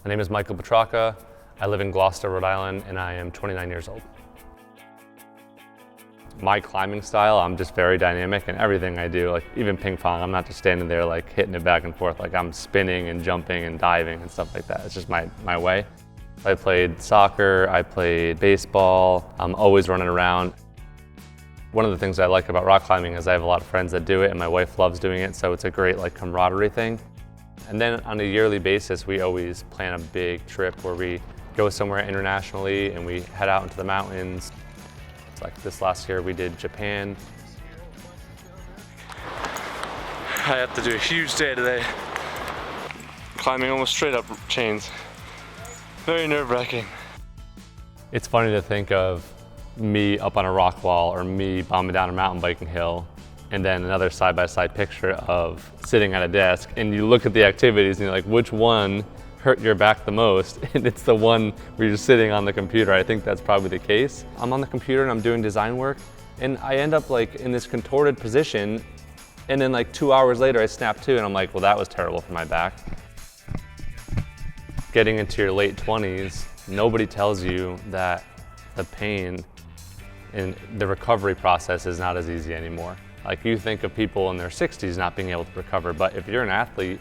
My name is Michael Petracca. I live in Gloucester, Rhode Island, and I am 29 years old. My climbing style, I'm just very dynamic in everything I do, like even ping pong, I'm not just standing there like hitting it back and forth, like I'm spinning and jumping and diving and stuff like that. It's just my way. I played soccer, I played baseball, I'm always running around. One of the things I like about rock climbing is I have a lot of friends that do it and my wife loves doing it, so it's a great like camaraderie thing. And then on a yearly basis, we always plan a big trip where we go somewhere internationally and we head out into the mountains. It's like this last year we did Japan. I have to do a huge day today. Climbing almost straight up chains. Very nerve-wracking. It's funny to think of me up on a rock wall or me bombing down a mountain biking hill, and then another side-by-side picture of sitting at a desk, and you look at the activities and you're like, which one hurt your back the most? And it's the one where you're sitting on the computer. I think that's probably the case. I'm on the computer and I'm doing design work, and I end up like in this contorted position, and then like 2 hours later I snap to, and I'm like, well, that was terrible for my back. Getting into your late 20s, nobody tells you that the pain and the recovery process is not as easy anymore. Like you think of people in their 60s not being able to recover, but if you're an athlete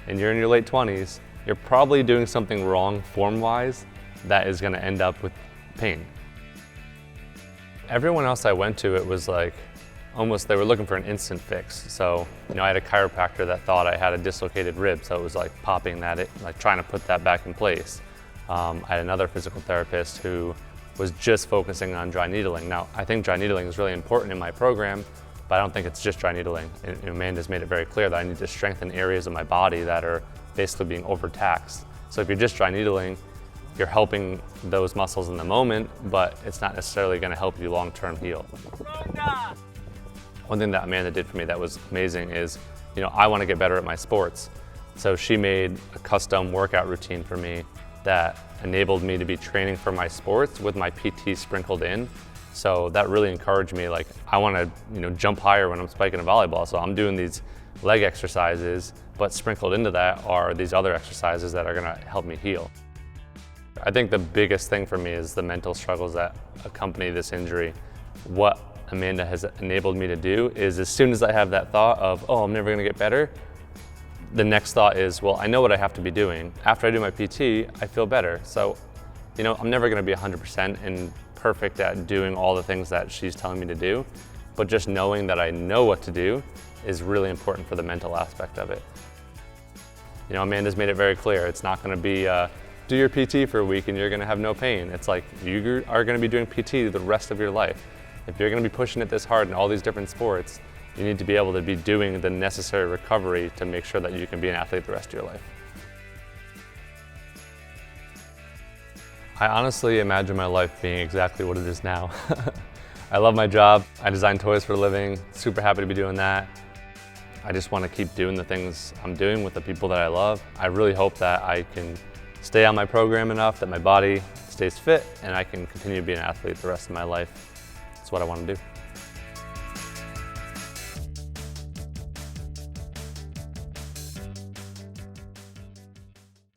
and you're in your late 20s, you're probably doing something wrong form-wise that is gonna end up with pain. Everyone else I went to, it was like, almost, they were looking for an instant fix. So, I had a chiropractor that thought I had a dislocated rib, so it was like popping that, like trying to put that back in place. I had another physical therapist who was just focusing on dry needling. Now, I think dry needling is really important in my program, but I don't think it's just dry needling. And Amanda's made it very clear that I need to strengthen areas of my body that are basically being overtaxed. So if you're just dry needling, you're helping those muscles in the moment, but it's not necessarily gonna help you long-term heal. One thing that Amanda did for me that was amazing is, I want to get better at my sports. So she made a custom workout routine for me that enabled me to be training for my sports with my PT sprinkled in. So that really encouraged me, like I want to, jump higher when I'm spiking a volleyball. So I'm doing these leg exercises, but sprinkled into that are these other exercises that are going to help me heal. I think the biggest thing for me is the mental struggles that accompany this injury. What Amanda has enabled me to do is, as soon as I have that thought of, oh, I'm never gonna get better, the next thought is, well, I know what I have to be doing. After I do my PT, I feel better. So, I'm never gonna be 100% and perfect at doing all the things that she's telling me to do, but just knowing that I know what to do is really important for the mental aspect of it. Amanda's made it very clear. It's not gonna be, do your PT for a week and you're gonna have no pain. It's like, you are gonna be doing PT the rest of your life. If you're going to be pushing it this hard in all these different sports, you need to be able to be doing the necessary recovery to make sure that you can be an athlete the rest of your life. I honestly imagine my life being exactly what it is now. I love my job. I design toys for a living. Super happy to be doing that. I just want to keep doing the things I'm doing with the people that I love. I really hope that I can stay on my program enough that my body stays fit and I can continue to be an athlete the rest of my life. That's what I want to do.